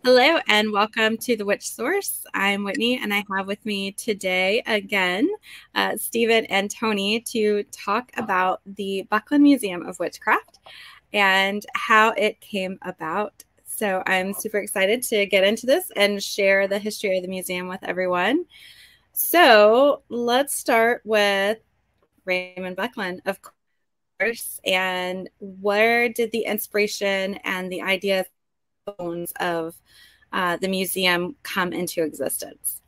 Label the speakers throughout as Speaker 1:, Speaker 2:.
Speaker 1: Hello and welcome to The Witch Source. I'm Whitney and I have with me today again Stephen and Tony to talk about the Buckland Museum of Witchcraft and how it came about. So I'm super excited to get into this and share the history of the museum with everyone. So let's start with Raymond Buckland, of course, and where did the inspiration and the ideas of the museum come into existence?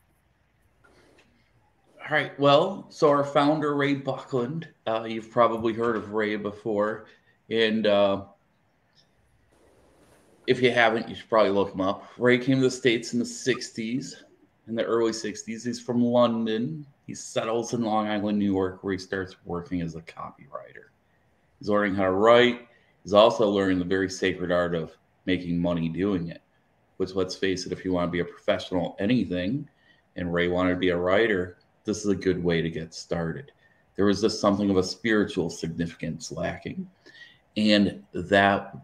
Speaker 2: All right. Well, so our founder, Ray Buckland, you've probably heard of Ray before. And if you haven't, you should probably look him up. Ray came to the States in the 60s, in the early 60s. He's from London. He settles in Long Island, New York, where he starts working as a copywriter. He's learning how to write. He's also learning the very sacred art of making money doing it. Which, let's face it, if you want to be a professional anything, and Ray wanted to be a writer, this is a good way to get started. There was just something of a spiritual significance lacking. And that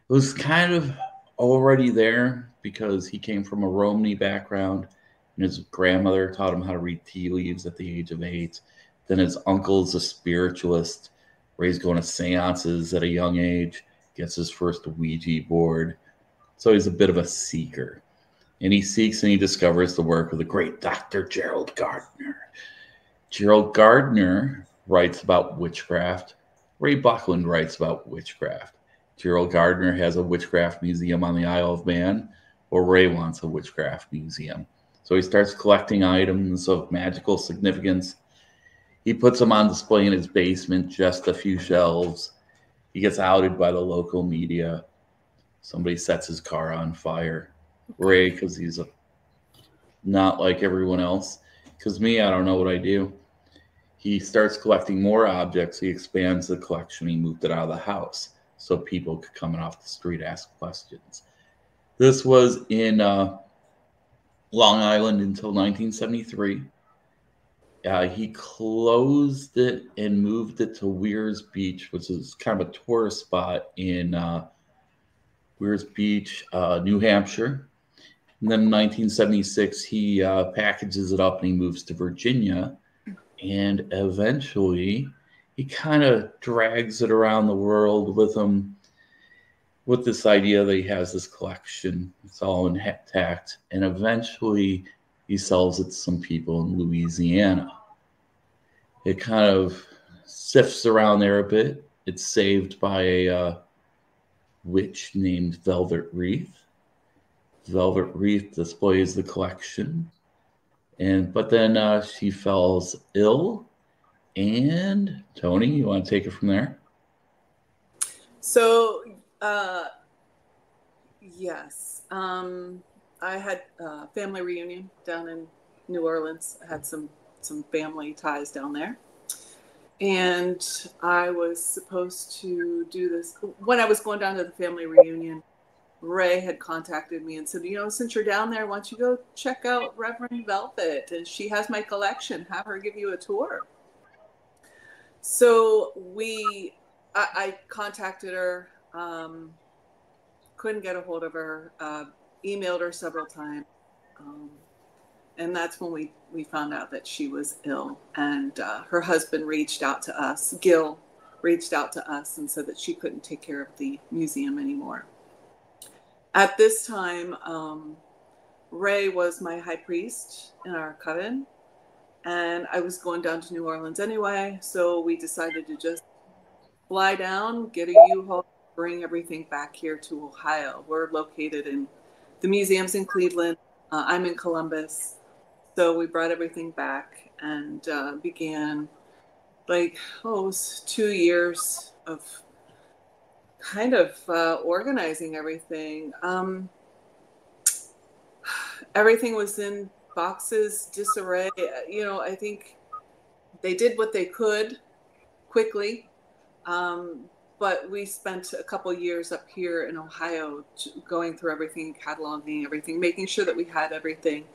Speaker 2: was kind of already there because he came from a Romany background, and his grandmother taught him how to read tea leaves at the age of 8. Then his uncle's a spiritualist. Ray's going to seances at a young age, gets his first Ouija board. So he's a bit of a seeker. And he seeks and he discovers the work of the great Dr. Gerald Gardner. Gerald Gardner writes about witchcraft. Ray Buckland writes about witchcraft. Gerald Gardner has a witchcraft museum on the Isle of Man, or Ray wants a witchcraft museum. So he starts collecting items of magical significance. He puts them on display in his basement, just a few shelves. He gets outed by the local media. Somebody sets his car on fire. Ray, because he's not like everyone else. Because me, I don't know what I do. He starts collecting more objects. He expands the collection. He moved it out of the house so people could come in off the street ask questions. This was in Long Island until 1973. He closed it and moved it to Weirs Beach, which is kind of a tourist spot in Weirs Beach, New Hampshire. And then in 1976, he packages it up and he moves to Virginia. And eventually, he kind of drags it around the world with him with this idea that he has this collection. It's all intact. And eventually, he sells it to some people in Louisiana. It kind of sifts around there a bit. It's saved by a witch named Velvet Wreath. Velvet Wreath displays the collection, but then she falls ill. And Tony, you want to take it from there?
Speaker 3: So, yes, I had a family reunion down in New Orleans. I had some family ties down there. And I was supposed to do this. When I was going down to the family reunion, Ray had contacted me and said, since you're down there, why don't you go check out Reverend Velvet? And she has my collection. Have her give you a tour. So I contacted her, couldn't get a hold of her, emailed her several times. And that's when we found out that she was ill. And her husband reached out to us. Gil reached out to us and said that she couldn't take care of the museum anymore. At this time, Ray was my high priest in our coven. And I was going down to New Orleans anyway. So we decided to just fly down, get a U-Haul, bring everything back here to Ohio. We're located in the museum's in Cleveland. I'm in Columbus. So we brought everything back and began it was 2 years of kind of organizing everything. Everything was in boxes, disarray. I think they did what they could quickly. But we spent a couple years up here in Ohio going through everything, cataloging everything, making sure that we had everything.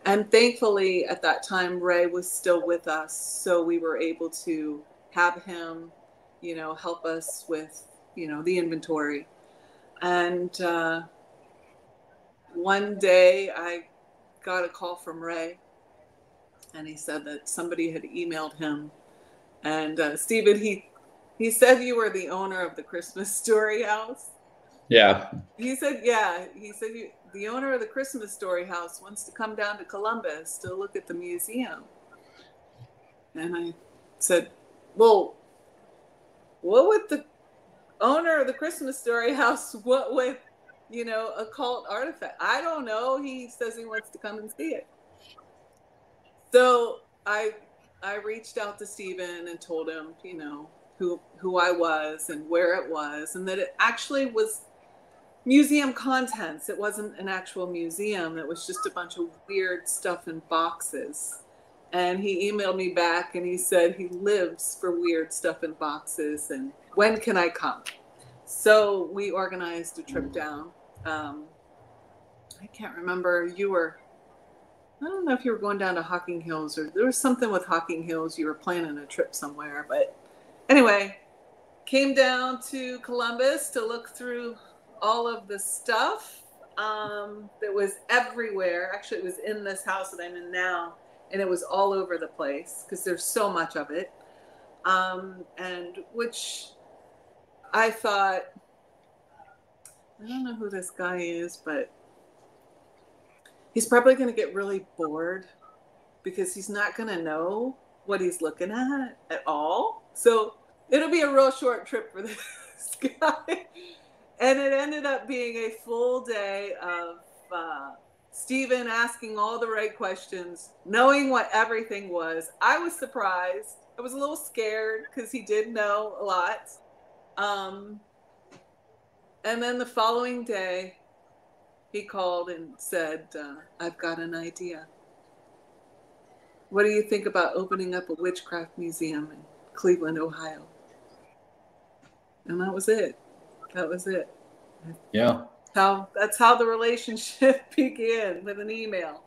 Speaker 3: And thankfully, at that time, Ray was still with us. So we were able to have him, help us with, the inventory. And one day I got a call from Ray, and he said that somebody had emailed him. And Stephen, he said you were the owner of the Christmas Story House.
Speaker 2: Yeah.
Speaker 3: He said, yeah. He said the owner of the Christmas Story House wants to come down to Columbus to look at the museum. And I said, well, what would the owner of the Christmas Story House, what with, occult artifact? I don't know. He says he wants to come and see it. So I reached out to Stephen and told him, who I was and where it was, and that it actually was museum contents. It wasn't an actual museum. It was just a bunch of weird stuff in boxes. And he emailed me back and he said he lives for weird stuff in boxes, and when can I come? So we organized a trip down. I can't remember. I don't know if you were going down to Hocking Hills, or there was something with Hocking Hills. You were planning a trip somewhere. But anyway, came down to Columbus to look through all of the stuff that was everywhere. Actually, it was in this house that I'm in now, and it was all over the place because there's so much of it. And which I thought, I don't know who this guy is, but he's probably going to get really bored because he's not going to know what he's looking at all. So it'll be a real short trip for this guy. And it ended up being a full day of Stephen asking all the right questions, knowing what everything was. I was surprised. I was a little scared because he did know a lot. And then the following day, he called and said, I've got an idea. What do you think about opening up a witchcraft museum in Cleveland, Ohio? And that was it. That was it.
Speaker 2: Yeah.
Speaker 3: That's how the relationship began, with an email.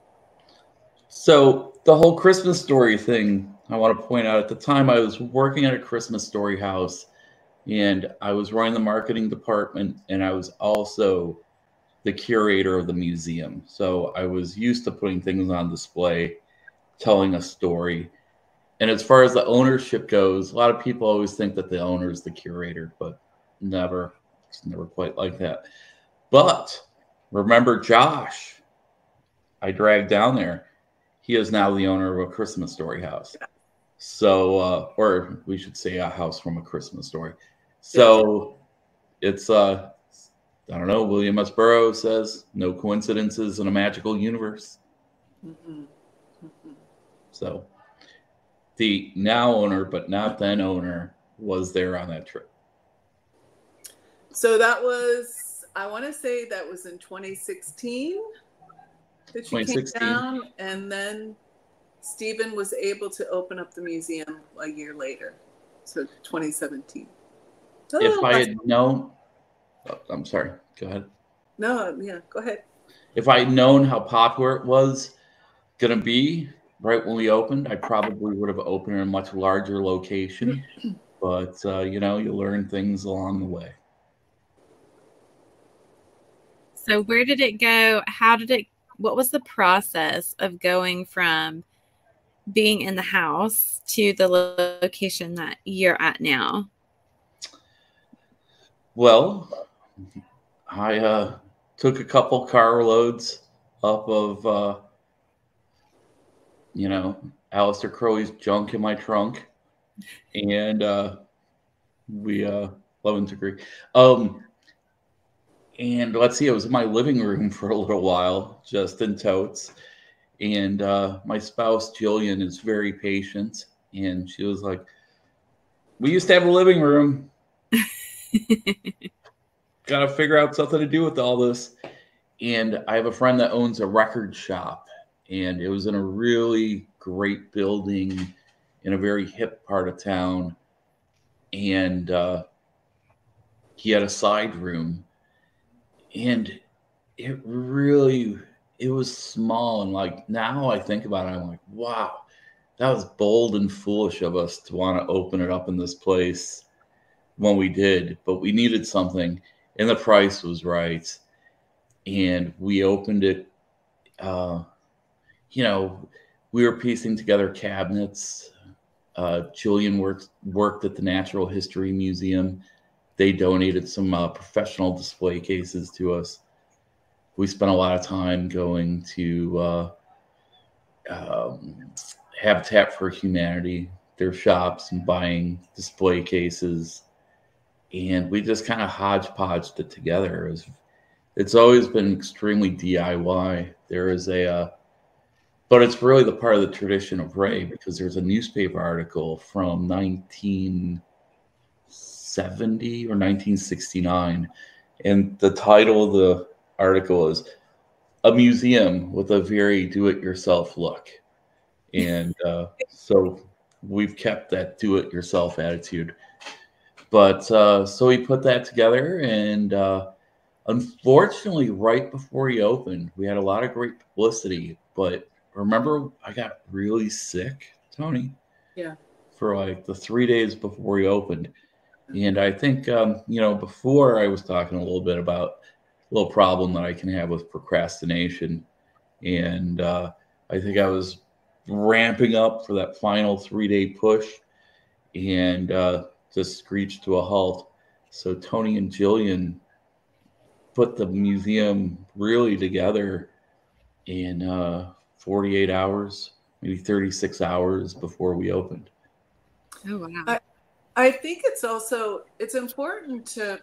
Speaker 2: So the whole Christmas Story thing, I want to point out, at the time I was working at a Christmas Story house, and I was running the marketing department, and I was also the curator of the museum. So I was used to putting things on display, telling a story. And as far as the ownership goes, a lot of people always think that the owner is the curator, but never. It's never quite like that. But remember Josh, I dragged down there. He is now the owner of a Christmas Story house. So, or we should say a house from A Christmas Story. So it's, I don't know, William S. Burroughs says, no coincidences in a magical universe.
Speaker 3: Mm-hmm. Mm-hmm.
Speaker 2: So the now owner, but not then owner, was there on that trip.
Speaker 3: So that was, I want to say that was in 2016 that you came down, and then Stephen was able to open up the museum a year later. So 2017.
Speaker 2: If I had known, I'm sorry, go ahead.
Speaker 3: No, yeah, go ahead.
Speaker 2: If I had known how popular it was going to be right when we opened, I probably would have opened in a much larger location. But, you learn things along the way.
Speaker 1: So where did it go? What was the process of going from being in the house to the location that you're at now?
Speaker 2: Well, I took a couple car loads up of, Aleister Crowley's junk in my trunk, and we love and agree. And let's see, it was in my living room for a little while, just in totes. And my spouse, Jillian, is very patient. And she was like, we used to have a living room. Got to figure out something to do with all this. And I have a friend that owns a record shop. And it was in a really great building in a very hip part of town. And he had a side room. And it was small. And like now I think about it, I'm like, wow, that was bold and foolish of us to want to open it up in this place when we did. But we needed something, and the price was right. and we opened it. You know, we were piecing together cabinets. Julian worked at the Natural History Museum. They donated some professional display cases to us. We spent a lot of time going to Habitat for Humanity, their shops, and buying display cases. And we just kind of hodgepodged it together. It's always been extremely DIY. There is but it's really the part of the tradition of Ray, because there's a newspaper article from 1970 or 1969, and the title of the article is "A Museum with a Very Do-It-Yourself Look," and so we've kept that do-it-yourself attitude. But so we put that together, and unfortunately, right before he opened, we had a lot of great publicity, but remember, I got really sick, Tony.
Speaker 3: Yeah.
Speaker 2: For like the 3 days before he opened. And I think, before I was talking a little bit about a little problem that I can have with procrastination. And I think I was ramping up for that final 3-day push, and just screeched to a halt. So Tony and Jillian put the museum really together in 48 hours, maybe 36 hours before we opened.
Speaker 1: Oh, wow.
Speaker 3: I think it's important to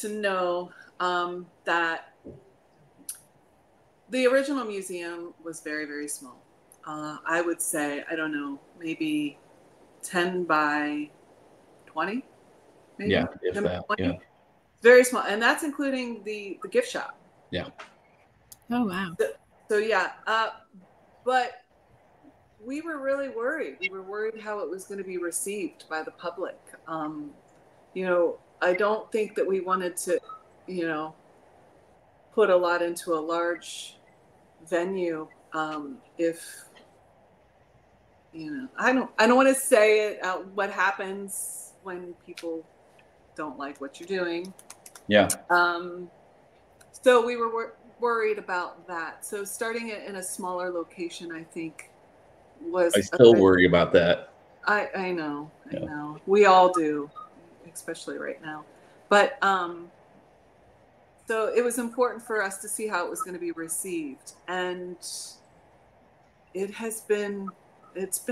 Speaker 3: know that the original museum was very, very small. I would say, I don't know, maybe 10 by 20, maybe?
Speaker 2: Yeah, if that, 20. Yeah.
Speaker 3: Very small. And that's including the gift shop.
Speaker 2: Yeah.
Speaker 1: Oh, wow.
Speaker 3: So yeah, but we were really worried. We were worried how it was going to be received by the public. I don't think that we wanted to, put a lot into a large venue. If I don't want to say it. What happens when people don't like what you're doing?
Speaker 2: Yeah.
Speaker 3: So we were worried about that. So starting it in a smaller location, I think, was.
Speaker 2: I still worry about that.
Speaker 3: I know. Yeah. I know. We all do, especially right now. But so it was important for us to see how it was going to be received, and it's been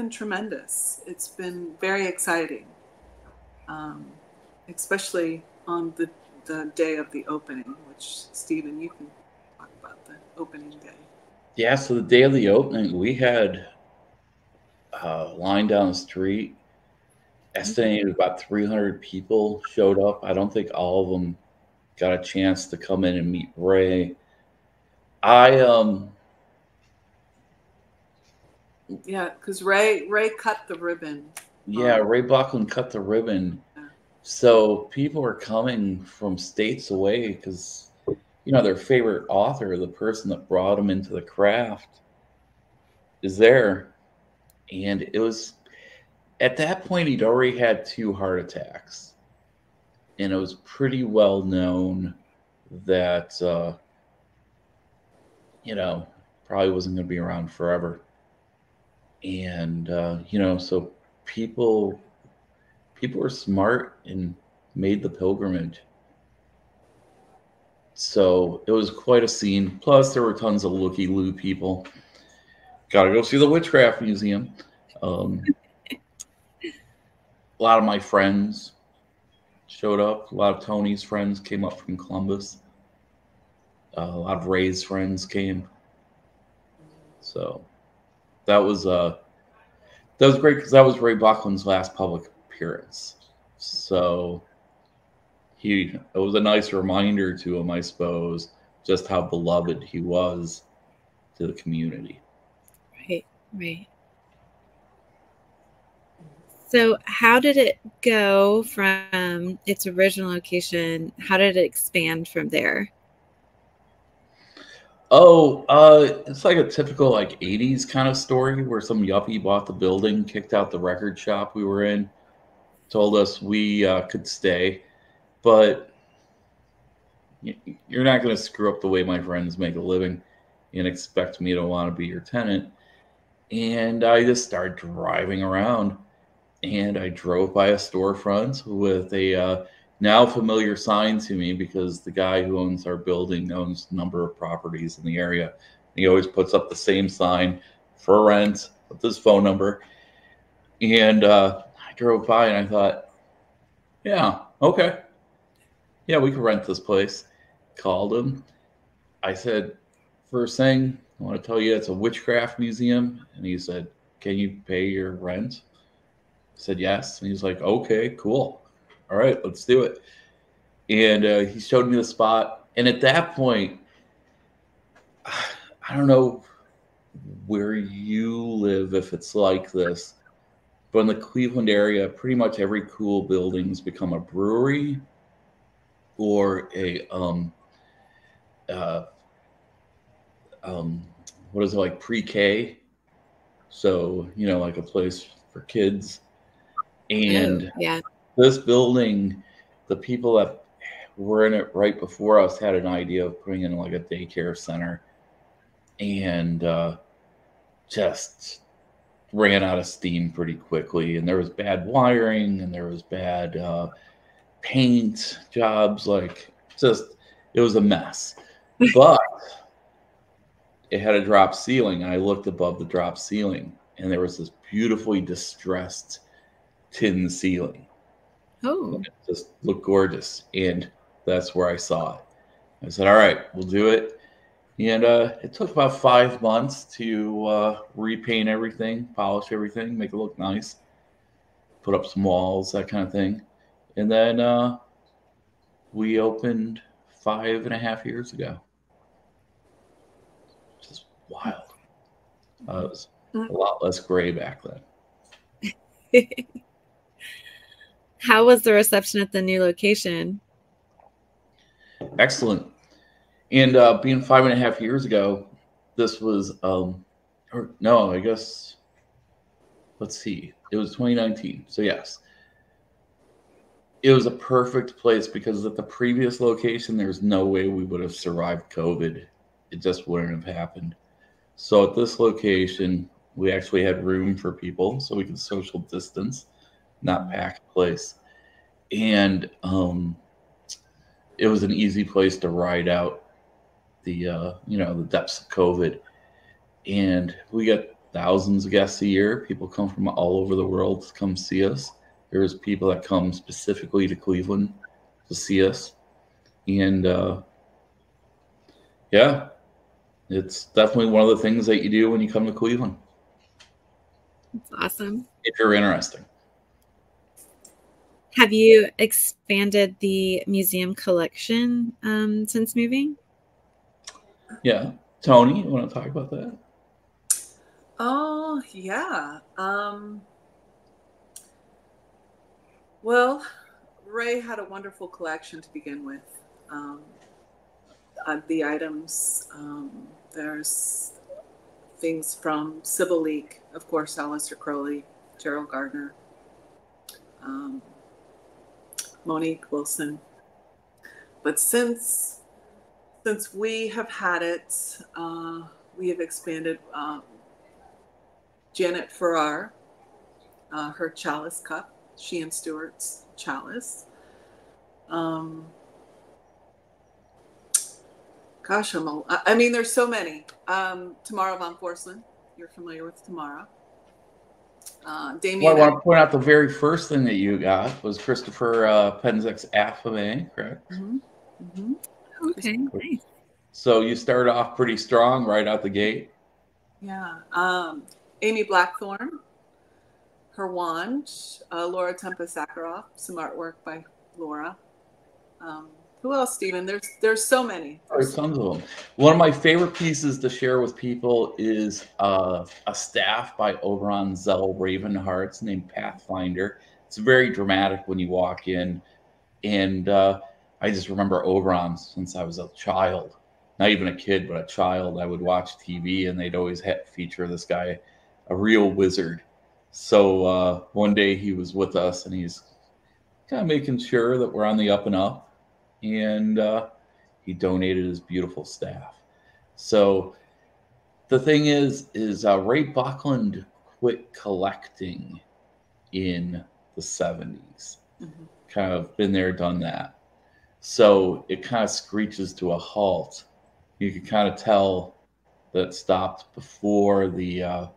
Speaker 3: tremendous. It's been very exciting, especially on the day of the opening, which Stephen, you can talk about the opening day.
Speaker 2: Yeah, so the day of the opening, we had line down the street. Estimated about 300 people showed up. I don't think all of them got a chance to come in and meet Ray.
Speaker 3: Yeah, because Ray cut the ribbon.
Speaker 2: Yeah, Ray Buckland cut the ribbon. Yeah. So people are coming from states away because, their favorite author, the person that brought them into the craft, is there. And it was, at that point, he'd already had 2 heart attacks. And it was pretty well known that, probably wasn't going to be around forever. And, so people were smart and made the pilgrimage. So it was quite a scene. Plus, there were tons of looky-loo people. Got to go see the Witchcraft Museum. A lot of my friends showed up. A lot of Tony's friends came up from Columbus. A lot of Ray's friends came. So that was great because that was Ray Buckland's last public appearance. So it was a nice reminder to him, I suppose, just how beloved he was to the community.
Speaker 1: Right. So how did it go from its original location? How did it expand from there?
Speaker 2: Oh, it's like a typical 80s kind of story where some yuppie bought the building, kicked out the record shop we were in, told us we could stay. But you're not going to screw up the way my friends make a living and expect me to want to be your tenant. And I just started driving around, and I drove by a storefront with a now familiar sign to me, because the guy who owns our building owns a number of properties in the area. He always puts up the same sign, for rent, with his phone number. And I drove by and I thought, yeah, okay. Yeah, we could rent this place. Called him. I said, first thing, I want to tell you it's a witchcraft museum. And he said, can you pay your rent? I said, yes. And he's like, okay, cool. All right, let's do it. And he showed me the spot. And at that point, I don't know where you live, if it's like this, but in the Cleveland area, pretty much every cool building's become a brewery or a what is it, like pre-K? So, like a place for kids. And
Speaker 1: yeah,
Speaker 2: this building, the people that were in it right before us had an idea of putting in like a daycare center, and just ran out of steam pretty quickly. And there was bad wiring, and there was bad paint jobs. Like, just, it was a mess. But it had a drop ceiling, and I looked above the drop ceiling, and there was this beautifully distressed tin ceiling.
Speaker 1: Oh,
Speaker 2: it just looked gorgeous, and that's where I saw it. I said, all right, we'll do it. And it took about 5 months to repaint everything, polish everything, make it look nice, put up some walls, that kind of thing. And then we opened 5.5 years ago. Just wild. It was a lot less gray back then.
Speaker 1: How was the reception at the new location?
Speaker 2: Excellent. And being 5.5 years ago, this was, or no, I guess, let's see, it was 2019. So yes, it was a perfect place, because at the previous location, there's no way we would have survived COVID. It just wouldn't have happened. So at this location, we actually had room for people, so we could social distance, not pack a place. And it was an easy place to ride out the the depths of COVID. And we get thousands of guests a year. People come from all over the world to come see us. There's people that come specifically to Cleveland to see us. And yeah, it's definitely one of the things that you do when you come to Cleveland.
Speaker 1: That's awesome.
Speaker 2: If you're interested.
Speaker 1: Have you expanded the museum collection since moving?
Speaker 2: Yeah. Tony, you want to talk about that?
Speaker 3: Oh, yeah. Well, Ray had a wonderful collection to begin with. The items, there's things from Sybil Leek, of course, Aleister Crowley, Gerald Gardner, Monique Wilson. But since we have had it, we have expanded. Janet Farrar, her chalice cup, Sheehan Stewart's chalice. Gosh, there's so many. Tamara von Porcelain, you're familiar with Tamara. Damien.
Speaker 2: Well, I want to point out the very first thing that you got was Christopher Penzek's Affame, correct?
Speaker 3: Mm-hmm. Mm-hmm.
Speaker 1: Okay, nice.
Speaker 2: So you started off pretty strong right out the gate.
Speaker 3: Yeah. Amy Blackthorne, her wand. Laura Tempest-Sakharov, some artwork by Laura. Who else, Stephen? There's so many.
Speaker 2: There's tons of them. One of my favorite pieces to share with people is a staff by Oberon Zell Ravenhearts named Pathfinder. It's very dramatic when you walk in. And I just remember Oberon since I was a child. Not even a kid, but a child. I would watch TV, and they'd always feature this guy, a real wizard. So one day he was with us, and he's kind of making sure that we're on the up and up. And he donated his beautiful staff. So the thing is Ray Buckland quit collecting in the 70s.
Speaker 3: Mhm.
Speaker 2: Kind of been there, done that. So it kind of screeches to a halt. You can kind of tell that it stopped before the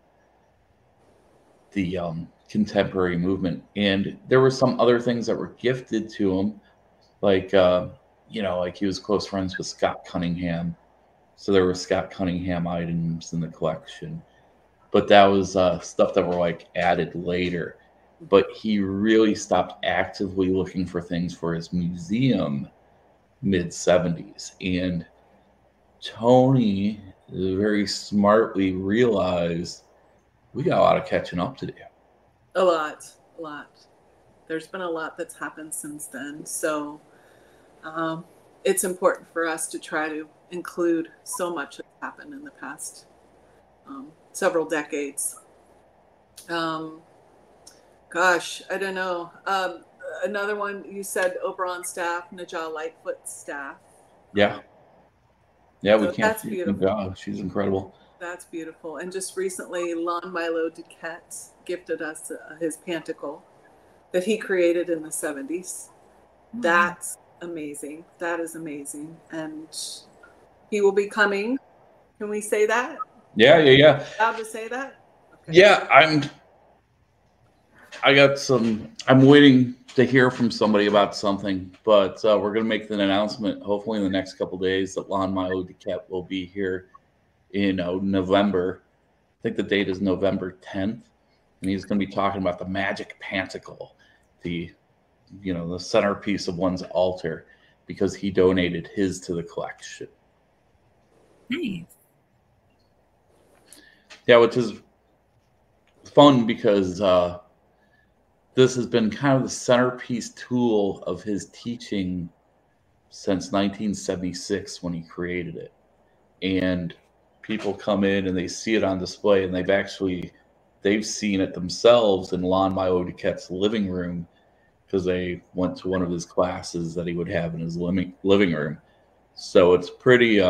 Speaker 2: contemporary movement. And there were some other things that were gifted to him, like like he was close friends with Scott Cunningham, so there were Scott Cunningham items in the collection. But that was stuff that were like added later. But he really stopped actively looking for things for his museum mid 70s. And Tony very smartly realized we got a lot of catching up to do.
Speaker 3: A lot. There's been a lot that's happened since then. So it's important for us to try to include so much that's happened in the past several decades. Gosh, I don't know. Another one, you said Oberon staff, Najah Lightfoot staff.
Speaker 2: Yeah, we
Speaker 3: So
Speaker 2: can't.
Speaker 3: that's beautiful.
Speaker 2: Najah, she's incredible.
Speaker 3: That's beautiful. And just recently, Lon Milo Duquette gifted us his Panticle that he created in the 70s. That's amazing. That is amazing. And he will be coming. Can we say that?
Speaker 2: Yeah.
Speaker 3: Allowed to say that? Okay.
Speaker 2: Yeah, I'm waiting to hear from somebody about something, but we're going to make an announcement hopefully in the next couple of days that Lon Milo Duquette will be here in November. I think the date is November 10th, and he's going to be talking about the magic panticle, the centerpiece of one's altar, because he donated his to the collection.
Speaker 1: Nice.
Speaker 2: Yeah, which is fun because this has been kind of the centerpiece tool of his teaching since 1976 when he created it. And people come in and they see it on display, and they've seen it themselves in Lon Milo Duquette's living room, because they went to one of his classes that he would have in his living room. So it's pretty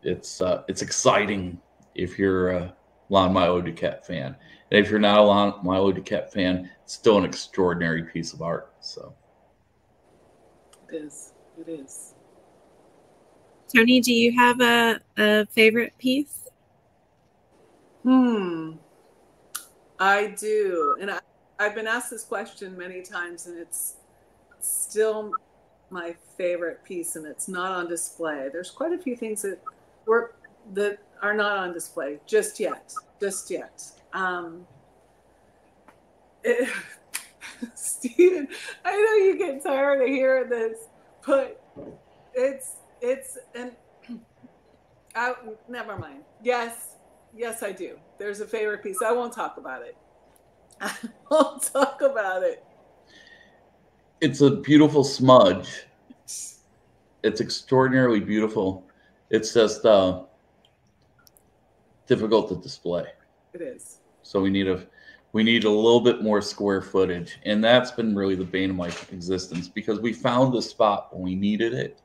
Speaker 2: it's exciting if you're a Lon Milo Duquette fan. And if you're not a Lon Milo Duquette fan, it's still an extraordinary piece of art. So
Speaker 3: It is.
Speaker 1: Tony, do you have a favorite piece?
Speaker 3: I do. And I've been asked this question many times, and it's still my favorite piece, and it's not on display. There's quite a few things that are not on display just yet. Stephen, I know you get tired of hearing this, but never mind. Yes, I do. There's a favorite piece. I won't talk about it.
Speaker 2: It's a beautiful smudge. It's extraordinarily beautiful. It's just difficult to display.
Speaker 3: It is.
Speaker 2: So we need a little bit more square footage, and that's been really the bane of my existence, because we found the spot when we needed it.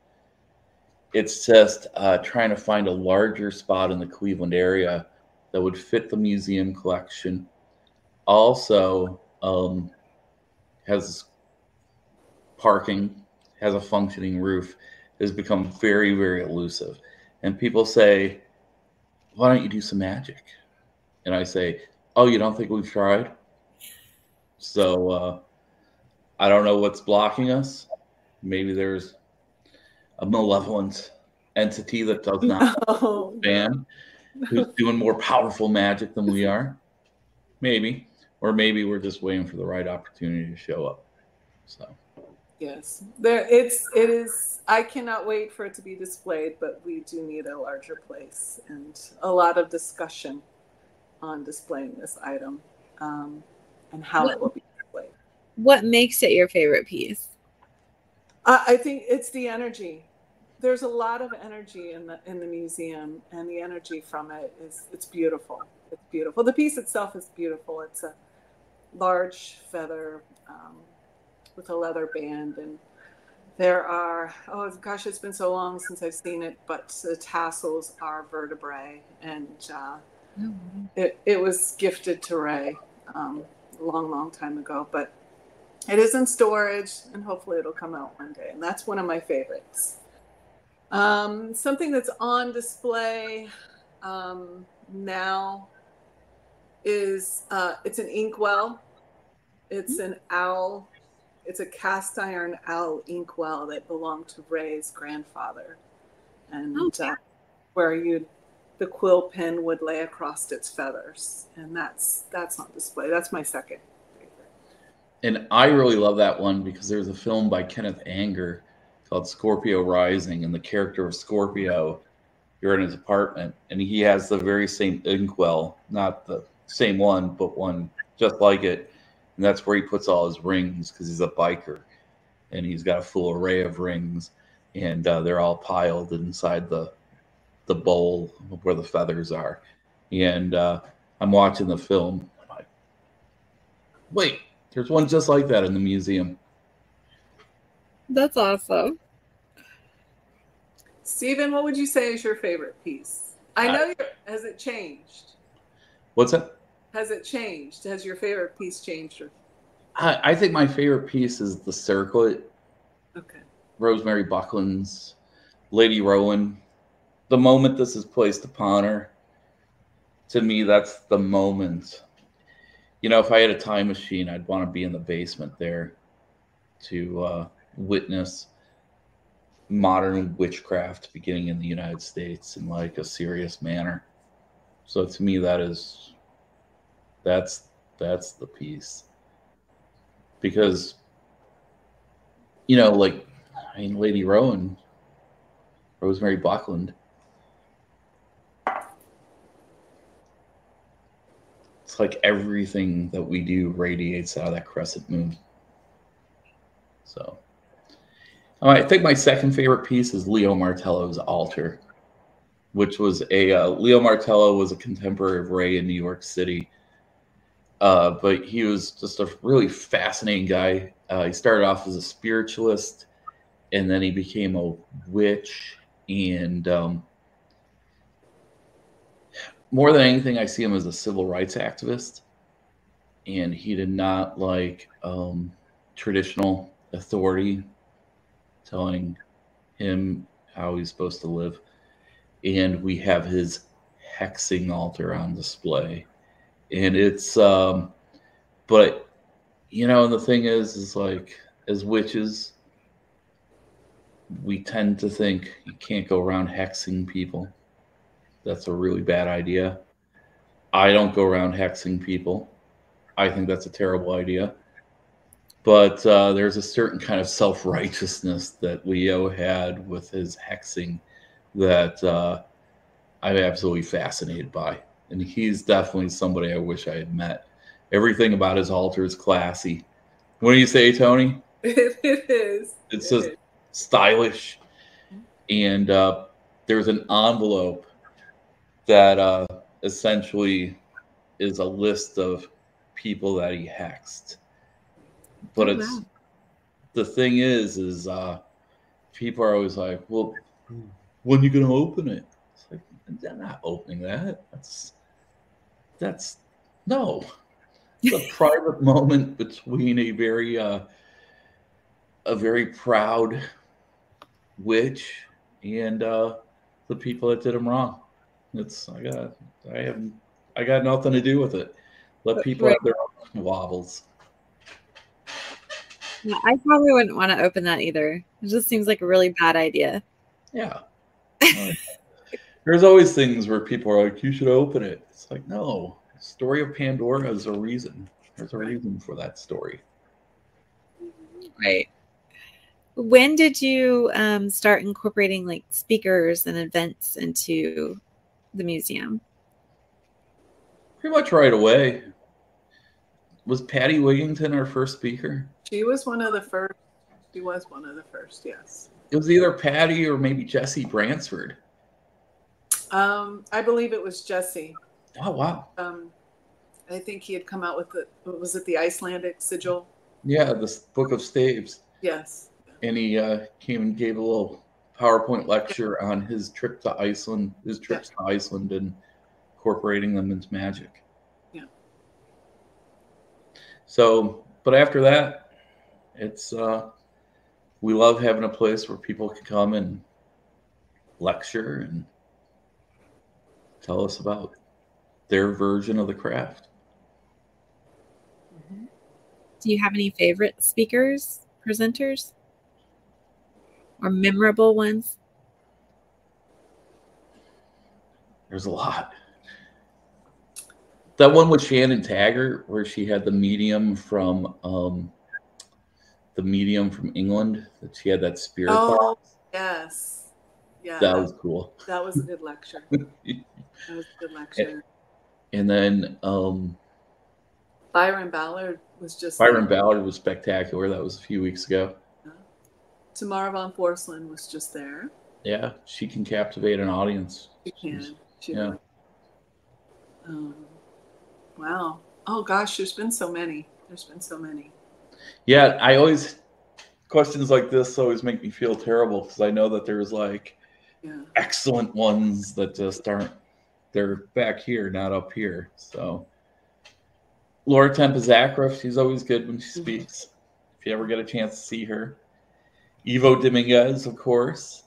Speaker 2: It's just trying to find a larger spot in the Cleveland area that would fit the museum collection. Also, has parking, has a functioning roof, has become very, very elusive. And people say, why don't you do some magic? And I say, oh, you don't think we've tried? So I don't know what's blocking us. Maybe there's a malevolent entity that does not ban, who's doing more powerful magic than we are. Maybe. Or maybe we're just waiting for the right opportunity to show up. So
Speaker 3: yes, it is. I cannot wait for it to be displayed, but we do need a larger place and a lot of discussion on displaying this item and how it will be displayed.
Speaker 1: What makes it your favorite piece?
Speaker 3: I think it's the energy. There's a lot of energy in the museum, and the energy from it it's beautiful. It's beautiful. The piece itself is beautiful. It's a large feather with a leather band, and There are, oh gosh, it's been so long since I've seen it, but the tassels are vertebrae, and it was gifted to Ray a long time ago, but it is in storage, and hopefully it'll come out one day, and that's one of my favorites. Something that's on display now is it's an inkwell. It's an owl. It's a cast iron owl inkwell that belonged to Ray's grandfather, and where the quill pen would lay across its feathers, and that's on display. That's my second favorite.
Speaker 2: And I really love that one because there's a film by Kenneth Anger called Scorpio Rising, and the character of Scorpio, you're in his apartment, and he has the very same inkwell, not the same one, but one just like it. And that's where he puts all his rings because he's a biker, and he's got a full array of rings, and they're all piled inside the bowl where the feathers are. And I'm watching the film. I'm like, wait, there's one just like that in the museum.
Speaker 1: That's awesome.
Speaker 3: Stephen, what would you say is your favorite piece? I know has it changed?
Speaker 2: What's that?
Speaker 3: Has it changed? Has your favorite piece changed?
Speaker 2: I think my favorite piece is the circlet.
Speaker 3: Okay.
Speaker 2: Rosemary Buckland's Lady Rowan. The moment this is placed upon her, to me, that's the moment. You know, if I had a time machine, I'd want to be in the basement there to witness modern witchcraft beginning in the United States in like a serious manner. So to me, that's the piece. Because, you know, like, I mean, Lady Rowan, Rosemary Buckland, it's like everything that we do radiates out of that crescent moon. So, I think my second favorite piece is Leo Martello's Altar, which was Leo Martello was a contemporary of Ray in New York City. But he was just a really fascinating guy. He started off as a spiritualist, and then he became a witch. And more than anything, I see him as a civil rights activist. And he did not like traditional authority telling him how he's supposed to live. And we have his hexing altar on display. And it's, but, you know, the thing is like, as witches, we tend to think you can't go around hexing people. That's a really bad idea. I don't go around hexing people. I think that's a terrible idea. But there's a certain kind of self-righteousness that Leo had with his hexing that I'm absolutely fascinated by. And he's definitely somebody I wish I had met. Everything about his altar is classy. What do you say, Tony?
Speaker 3: It is.
Speaker 2: It's just stylish. And there's an envelope that essentially is a list of people that he hexed. But it's the thing is people are always like, well, when are you going to open it? It's like, I'm not opening that. That's no. It's a private moment between a very proud witch and the people that did him wrong. I got nothing to do with it. Let people have their own wobbles.
Speaker 1: Yeah, I probably wouldn't want to open that either. It just seems like a really bad idea.
Speaker 2: Yeah. There's always things where people are like, you should open it. It's like, no. The story of Pandora is a reason. There's a reason for that story.
Speaker 1: Right. When did you start incorporating like speakers and events into the museum?
Speaker 2: Pretty much right away. Was Patty Wigington our first speaker?
Speaker 3: She was one of the first. She was one of the first, yes.
Speaker 2: It was either Patty or maybe Jesse Bransford.
Speaker 3: I believe it was Jesse.
Speaker 2: Oh, wow.
Speaker 3: I think he had come out with was it the Icelandic sigil?
Speaker 2: Yeah, the Book of Staves.
Speaker 3: Yes.
Speaker 2: and he came and gave a little PowerPoint lecture on his trip to Iceland, his trips to Iceland, and incorporating them into magic.
Speaker 3: Yeah.
Speaker 2: So, but after that, it's we love having a place where people can come and lecture and tell us about their version of the craft.
Speaker 1: Do you have any favorite speakers, presenters, or memorable ones?
Speaker 2: There's a lot. That one with Shannon Taggart, where she had the medium from England, that she had that spirit box.
Speaker 3: Yes. Yeah.
Speaker 2: That was cool.
Speaker 3: That was a good lecture. That was a good lecture.
Speaker 2: And then
Speaker 3: Byron Ballard was just
Speaker 2: Ballard was spectacular. That was a few weeks ago.
Speaker 3: Tamara von Porcelain was just there.
Speaker 2: Yeah, she can captivate an audience.
Speaker 3: She can.
Speaker 2: Yeah.
Speaker 3: Wow. Oh gosh, there's been so many.
Speaker 2: Yeah, I always questions like this always make me feel terrible because I know that there's like excellent ones that just aren't. They're back here, not up here. So Laura Tempest-Zakroff, she's always good when she speaks. If you ever get a chance to see her. Ivo Dominguez, of course.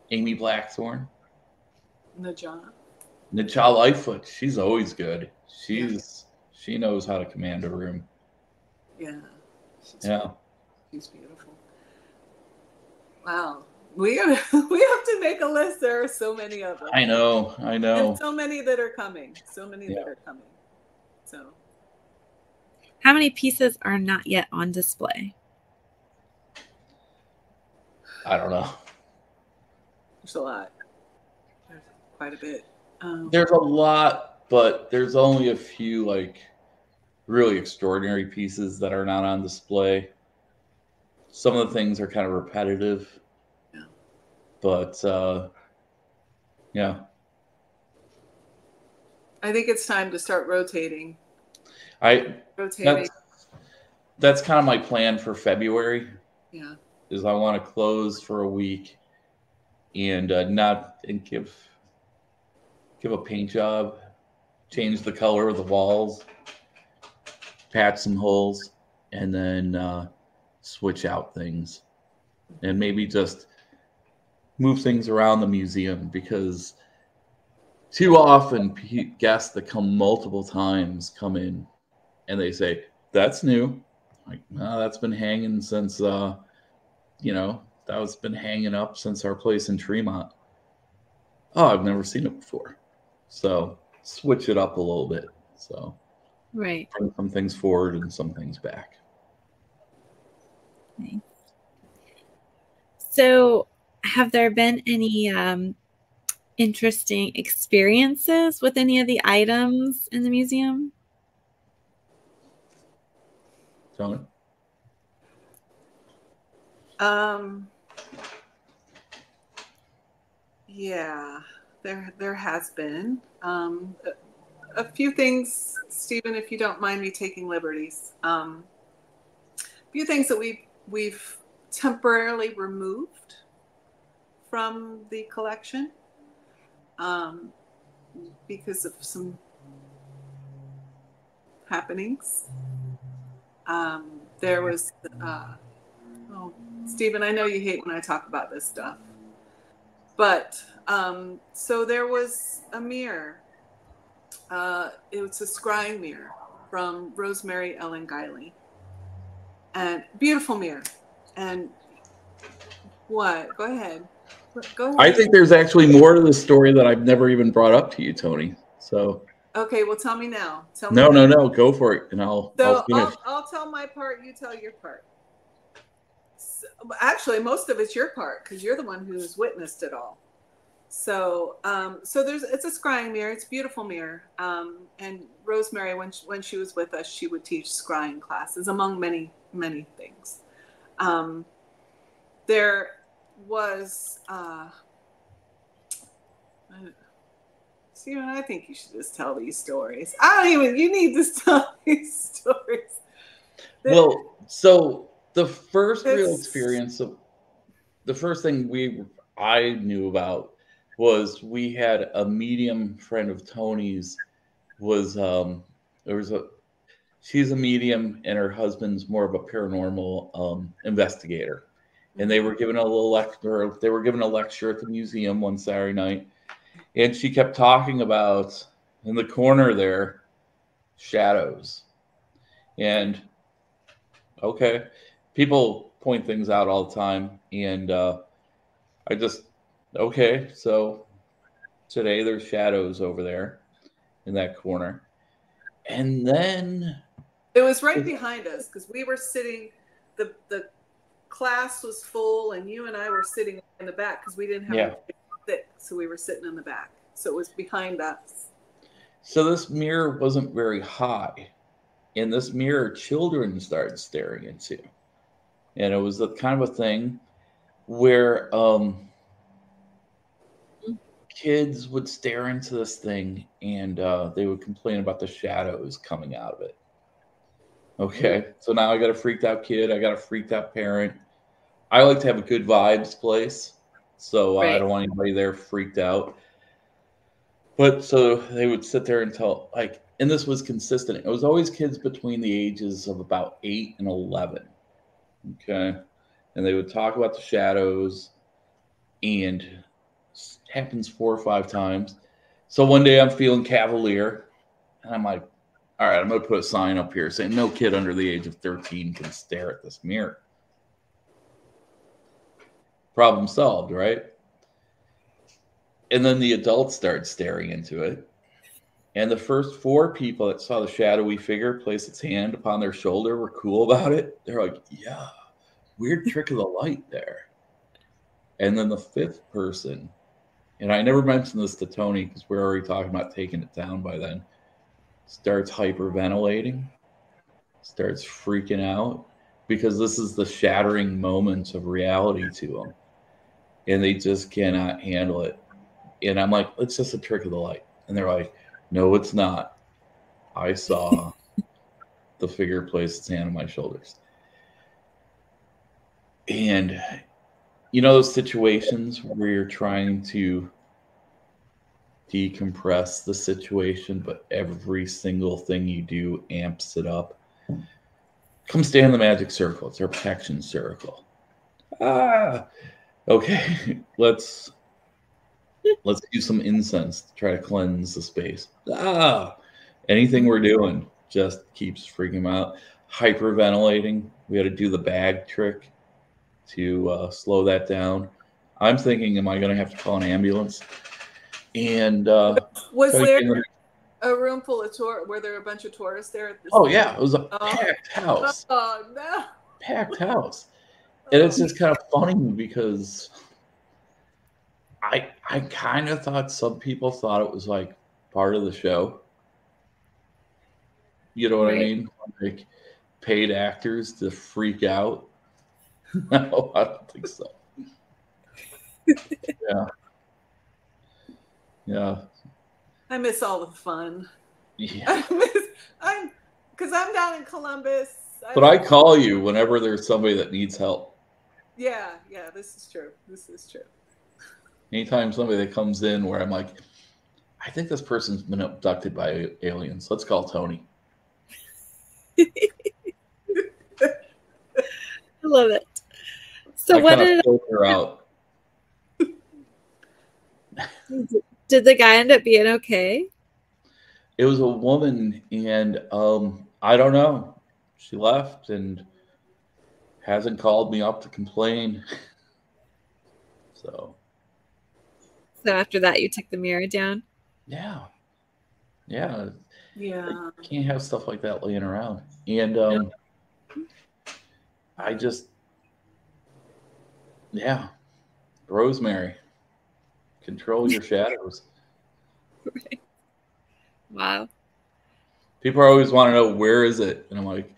Speaker 2: Amy Blackthorne.
Speaker 3: Najah
Speaker 2: Lightfoot, she's always good. She knows how to command a room.
Speaker 3: Yeah.
Speaker 2: She's
Speaker 3: beautiful. Wow. We have to make a list. There are so many of them.
Speaker 2: I know.
Speaker 3: And so many that are coming. So.
Speaker 1: How many pieces are not yet on display?
Speaker 2: I don't know.
Speaker 3: There's a lot. There's quite a bit.
Speaker 2: There's a lot, but there's only a few like really extraordinary pieces that are not on display. Some of the things are kind of repetitive.
Speaker 3: Yeah.
Speaker 2: But yeah.
Speaker 3: I think it's time to start rotating.
Speaker 2: That's kind of my plan for February.
Speaker 3: Yeah.
Speaker 2: Is I want to close for a week and give a paint job, change the color of the walls, patch some holes, and then switch out things, and maybe just move things around the museum, because too often guests that come multiple times come in and they say, "That's new." Like, no, that's been hanging since that's been hanging up since our place in Tremont. Oh, I've never seen it before. So switch it up a little bit. So
Speaker 1: right,
Speaker 2: bring some things forward and some things back.
Speaker 1: Okay. So have there been any interesting experiences with any of the items in the museum?
Speaker 2: Tony?
Speaker 3: Yeah, there has been a few things, Stephen, if you don't mind me taking liberties. A few things that we've temporarily removed from the collection because of some happenings. There was, Stephen, I know you hate when I talk about this stuff, but so there was a mirror. It was a scrying mirror from Rosemary Ellen Guiley, and beautiful mirror. And what? Go ahead.
Speaker 2: I think there's actually more to the story that I've never even brought up to you, Tony. So.
Speaker 3: Okay, well, tell me now.
Speaker 2: No, go for it, and I'll finish.
Speaker 3: I'll tell my part. You tell your part. So, actually, most of it's your part because you're the one who's witnessed it all. So, it's a scrying mirror. It's a beautiful mirror. And Rosemary, when she was with us, she would teach scrying classes, among many things. There was. Stephen, I think you should just tell these stories. You need to tell these stories.
Speaker 2: Well, so The first real
Speaker 3: It's-
Speaker 2: experience of the first thing I knew about was we had a medium friend of Tony's was there was a she's a medium and her husband's more of a paranormal investigator. And they were given a little lecture. They were given a lecture at the museum one Saturday night, and she kept talking about in the corner there shadows. And okay, people point things out all the time, and I just okay. So today there's shadows over there in that corner, and then
Speaker 3: It was right behind us because we were sitting. The class was full, and you and I were sitting in the back because we didn't have a sit, so we were sitting in the back. So it was behind us.
Speaker 2: So this mirror wasn't very high, and this mirror children started staring into, and it was the kind of a thing where kids would stare into this thing, and they would complain about the shadows coming out of it. Okay, so now I got a freaked out kid, I got a freaked out parent. I like to have a good vibes place, so I don't want anybody there freaked out. But so they would sit there and tell, like, and this was consistent. It was always kids between the ages of about 8 and 11. Okay. And they would talk about the shadows, and it happens 4 or 5 times. So one day I'm feeling cavalier, and I'm like, all right, I'm going to put a sign up here saying no kid under the age of 13 can stare at this mirror. Problem solved, right? And then the adults started staring into it. And the first 4 people that saw the shadowy figure place its hand upon their shoulder were cool about it. They're like, yeah, weird trick of the light there. And then the 5th person, and I never mentioned this to Tony because we're already talking about taking it down by then, starts hyperventilating, starts freaking out because this is the shattering moments of reality to them. And they just cannot handle it. And I'm like, it's just a trick of the light. And they're like, no, it's not. I saw the figure place its hand on my shoulders. And you know those situations where you're trying to decompress the situation, but every single thing you do amps it up? Come stay in the magic circle. It's our protection circle. Okay, let's use some incense to try to cleanse the space. Anything we're doing just keeps freaking them out. Hyperventilating. We had to do the bag trick to slow that down. I'm thinking, am I going to have to call an ambulance? And
Speaker 3: was there a room full of tourists? Were there a bunch of tourists there? At this
Speaker 2: time? Yeah, it was a packed house.
Speaker 3: Oh no!
Speaker 2: Packed house. And it's just kind of funny because I kind of thought some people thought it was like part of the show. You know what I mean? Like paid actors to freak out. No, I don't think so. Yeah.
Speaker 3: I miss all the fun.
Speaker 2: Yeah.
Speaker 3: Because I'm down in Columbus.
Speaker 2: But I call you whenever there's somebody that needs help.
Speaker 3: Yeah, this is true.
Speaker 2: Anytime somebody that comes in where I'm like, I think this person's been abducted by aliens. Let's call Tony.
Speaker 1: I love it. So what did
Speaker 2: filter out?
Speaker 1: Did the guy end up being okay?
Speaker 2: It was a woman, and I don't know. She left and hasn't called me up to complain. So
Speaker 1: after that, you took the mirror down?
Speaker 2: Yeah. Can't have stuff like that laying around. And I just, Rosemary, control your shadows.
Speaker 1: Right. Wow.
Speaker 2: People always want to know, where is it? And I'm like,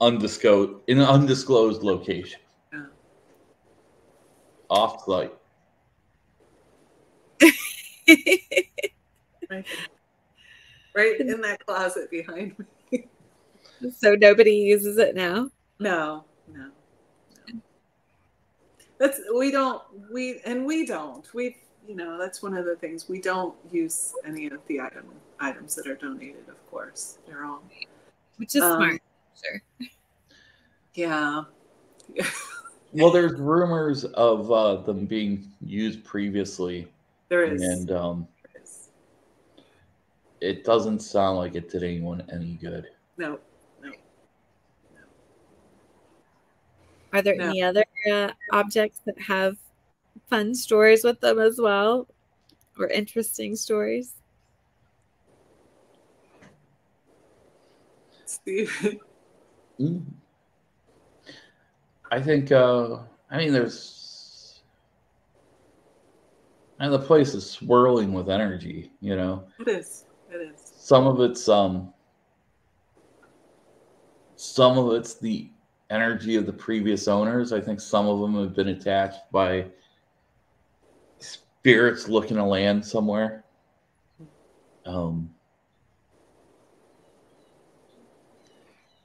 Speaker 2: undisclosed, in an undisclosed location.
Speaker 3: Yeah.
Speaker 2: Off site.
Speaker 3: Right in that closet behind me.
Speaker 1: So nobody uses it now?
Speaker 3: No. we don't, that's one of the things. We don't use any of the items that are donated, of course. They're all,
Speaker 1: which is smart. Sure.
Speaker 3: Yeah.
Speaker 2: Well, there's rumors of them being used previously.
Speaker 3: There is.
Speaker 2: And it doesn't sound like it did anyone any good.
Speaker 3: No.
Speaker 1: Are there any other objects that have fun stories with them as well, or interesting stories?
Speaker 3: Steve?
Speaker 2: I think, the place is swirling with energy, you know?
Speaker 3: It is.
Speaker 2: Some of it's the energy of the previous owners. I think some of them have been attached by spirits looking to land somewhere.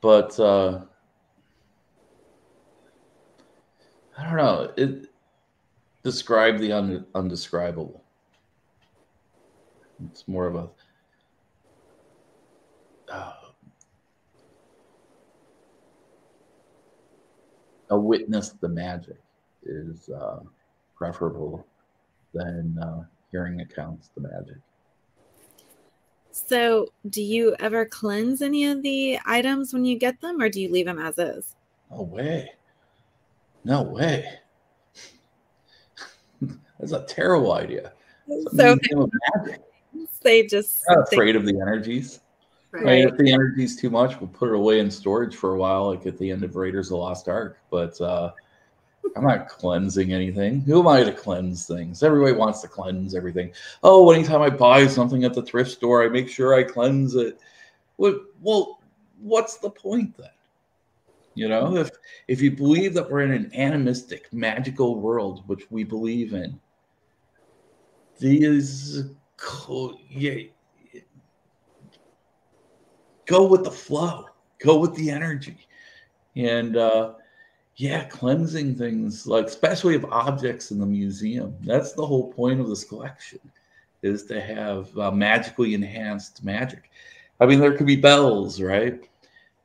Speaker 2: But I don't know. Describe the undescribable. It's more of a witness the magic is preferable than hearing accounts the magic.
Speaker 1: So do you ever cleanse any of the items when you get them, or do you leave them as is?
Speaker 2: No way. That's a terrible idea.
Speaker 1: So they just
Speaker 2: I'm not afraid of the energies.
Speaker 3: Right.
Speaker 2: I mean, if the energy's too much, we'll put it away in storage for a while, like at the end of Raiders of the Lost Ark. But I'm not cleansing anything. Who am I to cleanse things? Everybody wants to cleanse everything. Oh, anytime I buy something at the thrift store, I make sure I cleanse it. Well, what's the point then? You know, if you believe that we're in an animistic, magical world, which we believe in, go with the flow, go with the energy, and cleansing things, like especially of objects in the museum. That's the whole point of this collection, is to have magically enhanced magic. I mean, there could be bells, right,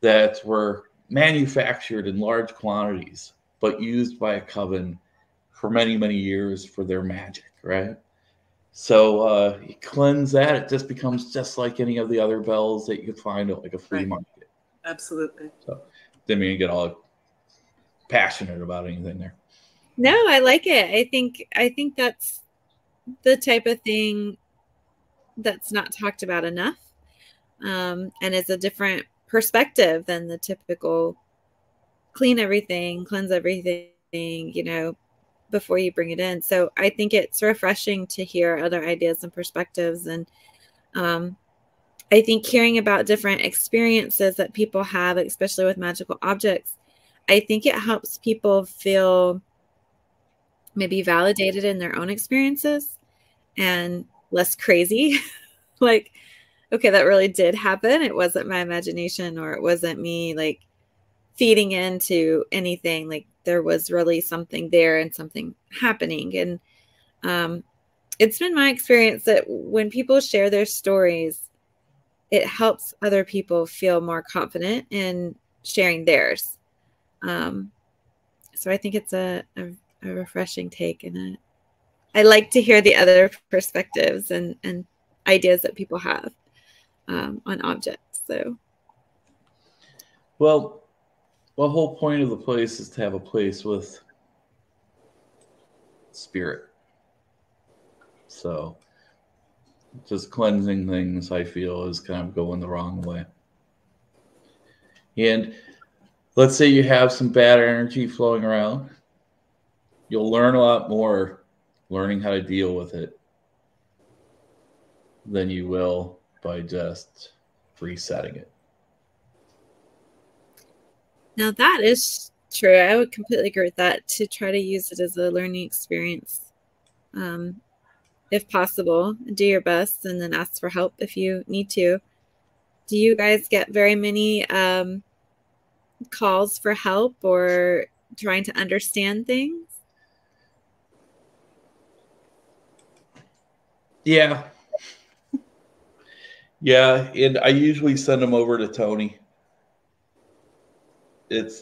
Speaker 2: that were manufactured in large quantities, but used by a coven for many, many years for their magic, right? So you cleanse that, it just becomes just like any of the other bells that you could find at like a flea market.
Speaker 3: Absolutely.
Speaker 2: So didn't mean to get all passionate about anything there.
Speaker 1: No, I like it. I think that's the type of thing that's not talked about enough, and is a different perspective than the typical clean everything, cleanse everything, you know, before you bring it in. So I think it's refreshing to hear other ideas and perspectives. And I think hearing about different experiences that people have, especially with magical objects, I think it helps people feel maybe validated in their own experiences and less crazy. Like, okay, that really did happen. It wasn't my imagination, or it wasn't me like feeding into anything. Like, there was really something there and something happening. And it's been my experience that when people share their stories, it helps other people feel more confident in sharing theirs. So I think it's a refreshing take, and I like to hear the other perspectives and ideas that people have on objects. So,
Speaker 2: well, the whole point of the place is to have a place with spirit. So just cleansing things, I feel, is kind of going the wrong way. And let's say you have some bad energy flowing around. You'll learn a lot more learning how to deal with it than you will by just resetting it.
Speaker 1: now that is true. I would completely agree with that, to try to use it as a learning experience. If possible, do your best and then ask for help if you need to. Do you guys get very many calls for help or trying to understand things?
Speaker 2: Yeah. Yeah, and I usually send them over to Tony. It's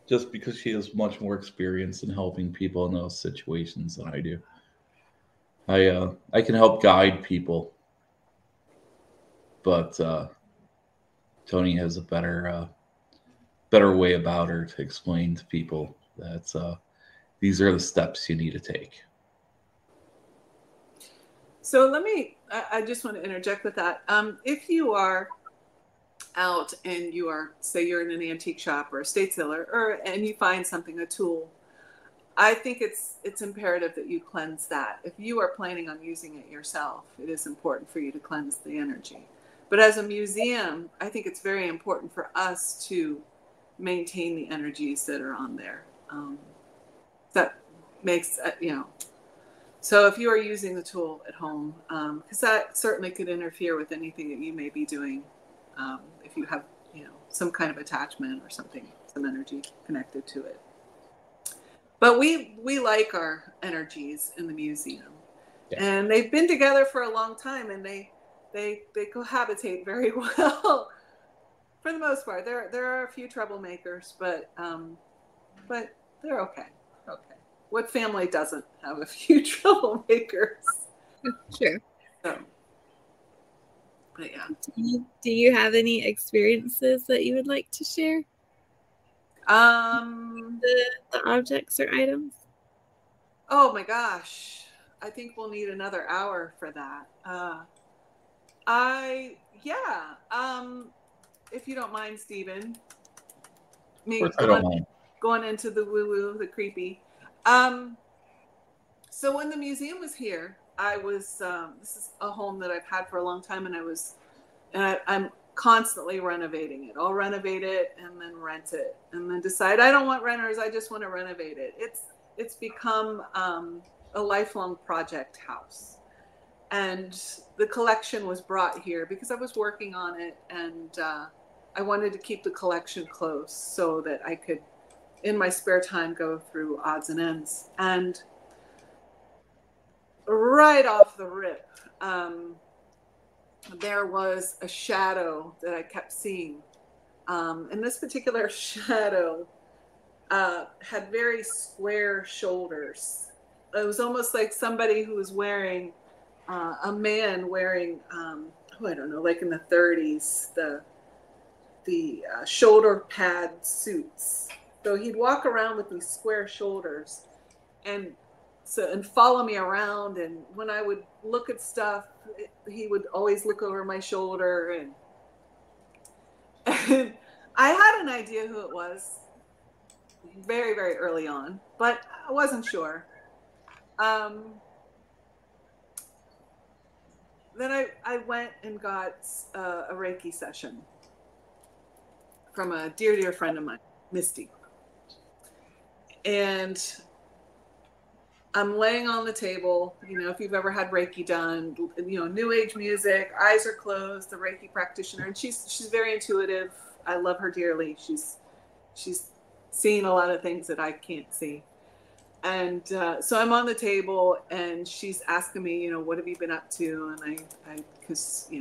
Speaker 2: just because she has much more experience in helping people in those situations than I do. I can help guide people, but Tony has a better way about her to explain to people that these are the steps you need to take.
Speaker 3: So I just want to interject with that. If you are out and you are, say you're in an antique shop or a estate seller, and you find something, a tool, I think it's imperative that you cleanse that. If you are planning on using it yourself, it is important for you to cleanse the energy. But as a museum, I think it's very important for us to maintain the energies that are on there. That makes, so if you are using the tool at home, because that certainly could interfere with anything that you may be doing, if you have, some kind of attachment or something, some energy connected to it. But we like our energies in the museum, and they've been together for a long time, and they cohabitate very well for the most part. There are a few troublemakers, but they're okay. Okay, what family doesn't have a few troublemakers?
Speaker 1: Sure.
Speaker 3: So, but yeah.
Speaker 1: Do you have any experiences that you would like to share? The objects or items?
Speaker 3: Oh my gosh. I think we'll need another hour for that. If you don't mind, Stephen.
Speaker 2: Of course I don't mind.
Speaker 3: Going into the woo-woo, the creepy. So when the museum was here, I was, this is a home that I've had for a long time, and I'm constantly renovating it. I'll renovate it and then rent it, and then decide I don't want renters. I just want to renovate it. It's become a lifelong project house, and the collection was brought here because I was working on it, and I wanted to keep the collection close so that I could, in my spare time, go through odds and ends. And right off the rip, there was a shadow that I kept seeing. And this particular shadow had very square shoulders. It was almost like somebody who was wearing, a man wearing, I don't know, like in the 30s, the shoulder pad suits. So he'd walk around with these square shoulders and follow me around. And when I would look at stuff, he would always look over my shoulder. And I had an idea who it was very, very early on, but I wasn't sure. Then I went and got a Reiki session from a dear, dear friend of mine, Misty. And I'm laying on the table, if you've ever had Reiki done, new age music, eyes are closed, the Reiki practitioner, and she's very intuitive. I love her dearly. She's seen a lot of things that I can't see. And so I'm on the table, and she's asking me, what have you been up to? And because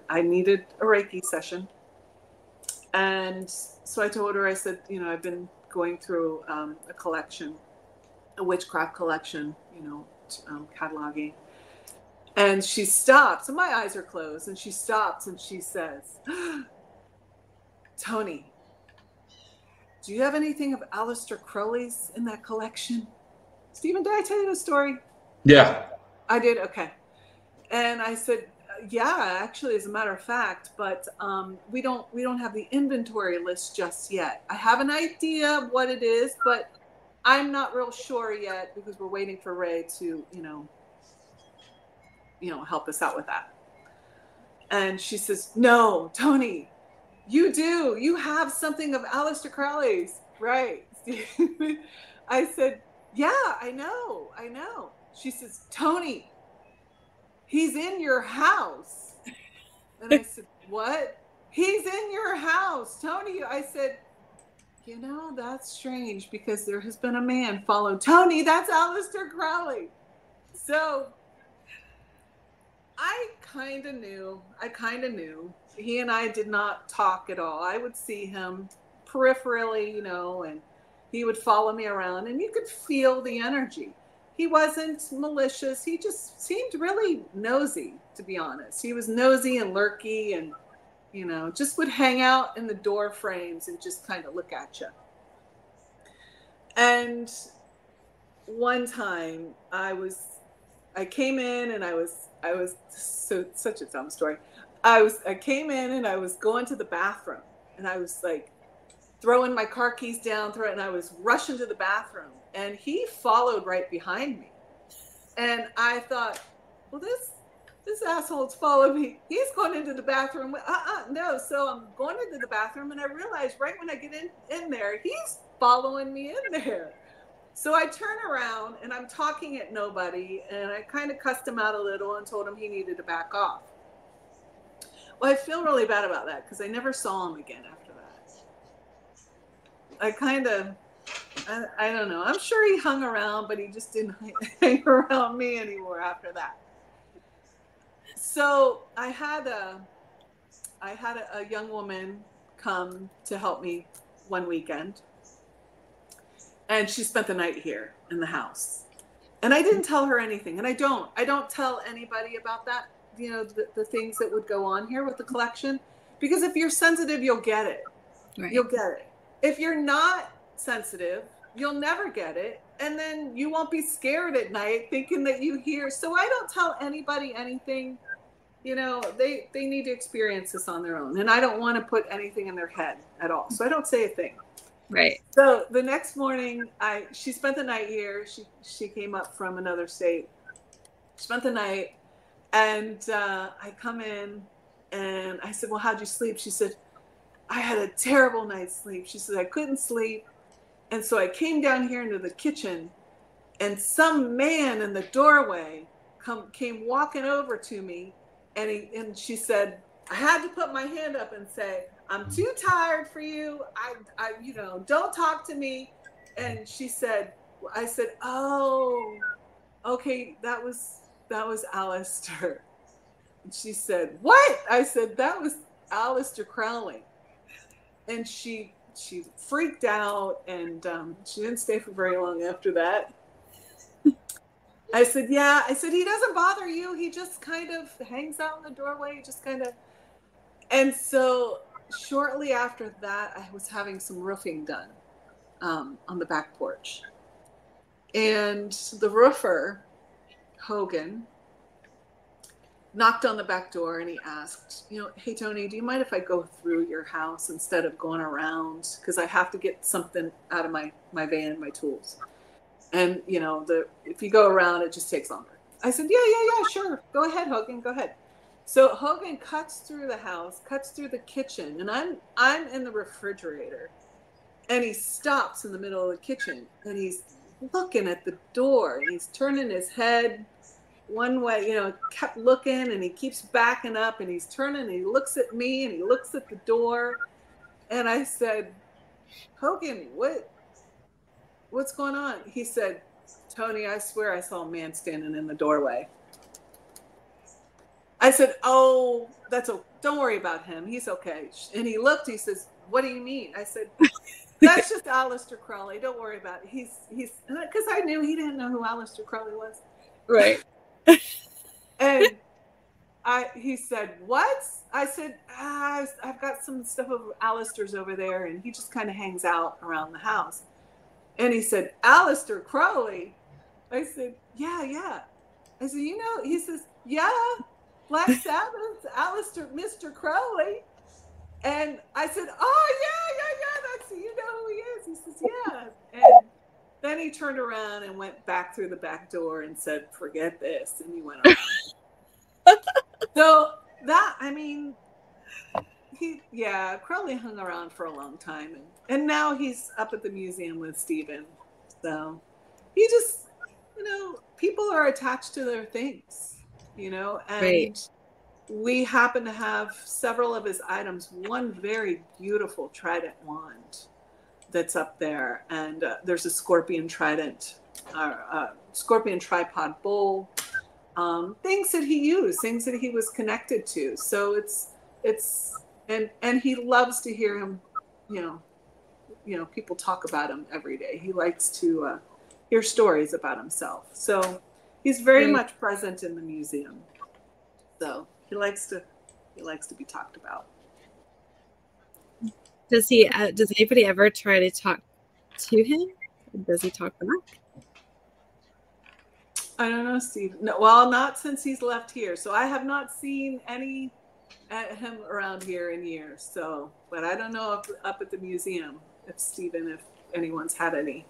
Speaker 3: I needed a Reiki session. And so I told her, I said, I've been going through a collection, a witchcraft collection, cataloging. And she stops, and my eyes are closed, and she stops and she says, Tony, do you have anything of Aleister Crowley's in that collection? Stephen, did I tell you the story?
Speaker 2: Yeah.
Speaker 3: I did? Okay. And I said, yeah, actually, as a matter of fact, but we don't have the inventory list just yet. I have an idea of what it is, but I'm not real sure yet because we're waiting for Ray to, help us out with that. And she says, no, Tony, you do. You have something of Aleister Crowley's, right? I said, yeah, I know. She says, Tony, he's in your house. And I said, what? He's in your house, Tony. I said, that's strange because there has been a man followed. Tony, that's Aleister Crowley. So I kind of knew. He and I did not talk at all. I would see him peripherally, you know, and he would follow me around, and you could feel the energy. He wasn't malicious. He just seemed really nosy, to be honest. He was nosy and lurky, and, you know, just would hang out in the door frames and just kind of look at you. And one time I came in, and I was such a dumb story. I came in and I was going to the bathroom, and I was like throwing my car keys down, and I was rushing to the bathroom, and he followed right behind me. And I thought, well, this asshole's following me. He's going into the bathroom. No. So I'm going into the bathroom, and I realized right when I get in there, he's following me in there. So I turn around, and I'm talking at nobody, and I kind of cussed him out a little and told him he needed to back off. Well, I feel really bad about that because I never saw him again after that. I don't know. I'm sure he hung around, but he just didn't hang around me anymore after that. So I had a young woman come to help me one weekend. And she spent the night here in the house. And I didn't tell her anything. And I don't tell anybody about that, you know, the things that would go on here with the collection. Because if you're sensitive, you'll get it.
Speaker 1: Right.
Speaker 3: You'll get it. If you're not sensitive, you'll never get it. And then you won't be scared at night thinking that you hear. So I don't tell anybody anything. You know, they need to experience this on their own. And I don't want to put anything in their head at all. So I don't say a thing.
Speaker 1: Right.
Speaker 3: So the next morning, she spent the night here. She came up from another state. Spent the night, and I come in, and I said, "Well, how'd you sleep?" She said, "I had a terrible night's sleep." She said, "I couldn't sleep, and so I came down here into the kitchen, and some man in the doorway came walking over to me, and she said, I had to put my hand up and say, I'm too tired for you. I you know, don't talk to me." And I said, "Oh, okay, that was Aleister." And she said, "What?" I said, "That was Aleister Crowley." And she freaked out, and she didn't stay for very long after that. I said, "Yeah." I said, "He doesn't bother you. He just kind of hangs out in the doorway, just kind of." And so shortly after that, I was having some roofing done on the back porch. And the roofer, Hogan, knocked on the back door, and he asked, you know, "Hey, Tony, do you mind if I go through your house instead of going around? Because I have to get something out of my van, my tools. And, you know, if you go around, it just takes longer." I said, yeah, sure. Go ahead, Hogan, go ahead. So Hogan cuts through the house, cuts through the kitchen, and I'm in the refrigerator, and he stops in the middle of the kitchen, and he's looking at the door, and he's turning his head one way, you know, kept looking, and he keeps backing up, and he's turning, and he looks at me, and he looks at the door, and I said, "Hogan, what's going on?" He said, "Tony, I swear I saw a man standing in the doorway." I said, "Oh, don't worry about him. He's okay." And he looked, he says, "What do you mean?" I said, "That's just Aleister Crowley. Don't worry about it. He's," because I knew he didn't know who Aleister Crowley was.
Speaker 1: Right.
Speaker 3: And he said, "What?" I said, "I've got some stuff of Aleister's over there, and he just kind of hangs out around the house." And he said, "Aleister Crowley?" I said, yeah. I said, "You know," he says, "Yeah, Black Sabbath, Mr. Crowley." And I said, "Oh, yeah, that's, you know who he is." He says, "Yeah." And then he turned around and went back through the back door and said, "Forget this." And he went on. So that, I mean, Crowley hung around for a long time. And now he's up at the museum with Stephen. So he just, you know, people are attached to their things. You know, and right. We happen to have several of his items. One very beautiful trident wand that's up there, and there's a scorpion trident, scorpion tripod bowl. things that he used, things that he was connected to. So and he loves to hear him, people talk about him every day. He likes to hear stories about himself. So he's very much present in the museum. So he likes to be talked about.
Speaker 1: Does anybody ever try to talk to him? Does he talk back?
Speaker 3: I don't know, Steve. No, well, not since he's left here. So I have not seen him around here in years. So, but I don't know up at the museum if anyone's had any.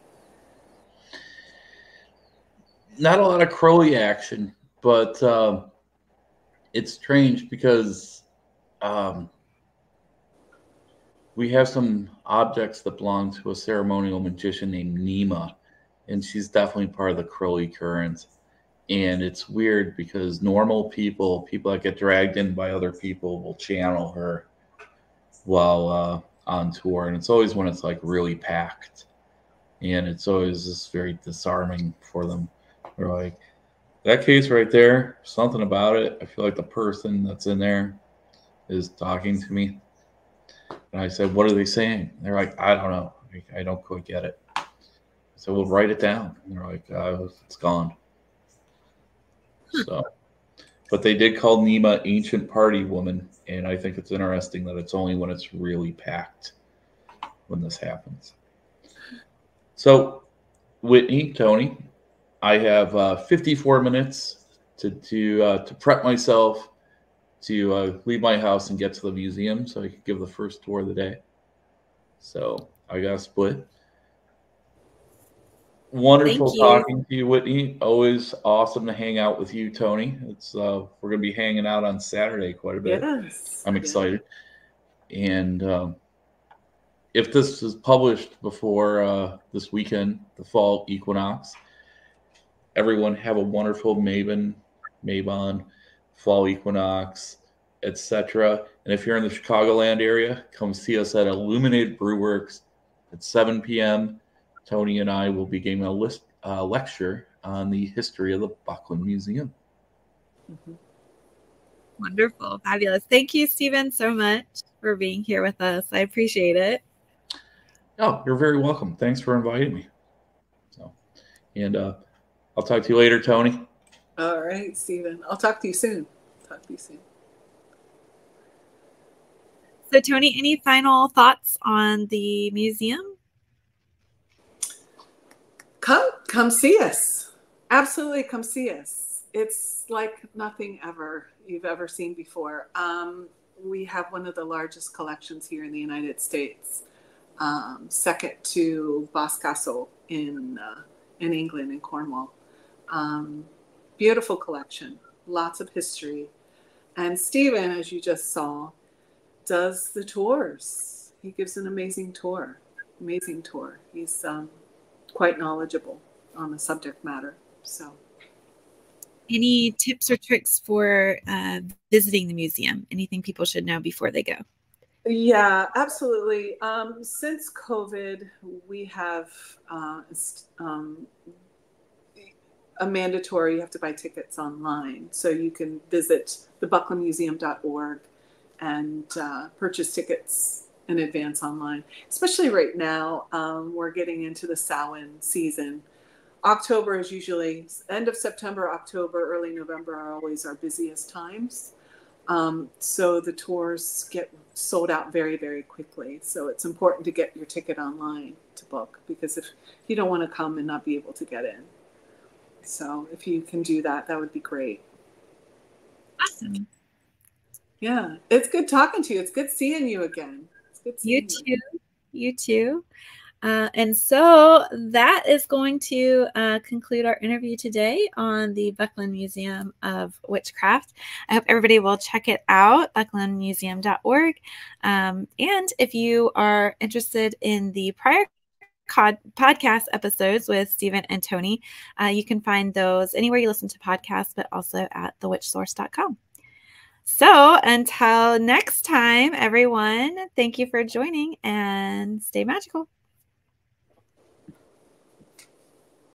Speaker 2: Not a lot of Crowley action, but it's strange because we have some objects that belong to a ceremonial magician named Nima, and she's definitely part of the Crowley current. And it's weird because normal people that get dragged in by other people, will channel her while on tour. And it's always when it's like really packed. And it's always just very disarming for them. They're like, that case right there, something about it. I feel like the person that's in there is talking to me. And I said, what are they saying? They're like, I don't know. I don't quite get it. So we'll write it down. And they're like, it's gone. So, but they did call Nima Ancient Party Woman, and I think it's interesting that it's only when it's really packed when this happens. So, Whitney, Tony, I have 54 minutes to prep myself to leave my house and get to the museum so I could give the first tour of the day. So I got to split. Wonderful talking to you, Whitney. Always awesome to hang out with you, Tony. It's we're gonna be hanging out on Saturday quite a bit.
Speaker 3: Yes.
Speaker 2: I'm excited. And if this is published before this weekend, the fall equinox, everyone have a wonderful Mabon, fall equinox, etc. And if you're in the Chicagoland area, come see us at Illuminated Brewworks at 7 p.m. Tony and I will be giving a lecture on the history of the Buckland Museum.
Speaker 1: Mm-hmm. Wonderful. Fabulous. Thank you, Stephen, so much for being here with us. I appreciate it.
Speaker 2: Oh, you're very welcome. Thanks for inviting me. So, and I'll talk to you later, Tony.
Speaker 3: All right, Stephen. I'll talk to you soon.
Speaker 1: So, Tony, any final thoughts on the museum?
Speaker 3: Come see us. Absolutely come see us. It's like nothing you've ever seen before. We have one of the largest collections here in the United States, second to Boscaso in England, in Cornwall. Beautiful collection, lots of history. And Stephen, as you just saw, does the tours. He gives an amazing tour. He's quite knowledgeable on the subject matter. So,
Speaker 1: any tips or tricks for visiting the museum? Anything people should know before they go?
Speaker 3: Yeah, absolutely. Since COVID, we have a mandatory, you have to buy tickets online. So you can visit thebucklandmuseum.org and purchase tickets in advance online. Especially right now, we're getting into the Samhain season. October is usually, end of September, October, early November are always our busiest times. So the tours get sold out very, very quickly. So it's important to get your ticket online to book, because if you don't want to come and not be able to get in. So if you can do that, that would be great.
Speaker 1: Awesome.
Speaker 3: Yeah, it's good talking to you. It's good seeing you again. It's good seeing you.
Speaker 1: You too. And so that is going to conclude our interview today on the Buckland Museum of Witchcraft. I hope everybody will check it out, bucklandmuseum.org. And if you are interested in the prior podcast episodes with Stephen and Tony, you can find those anywhere you listen to podcasts, but also at thewitchsource.com. So until next time, everyone, thank you for joining and stay magical.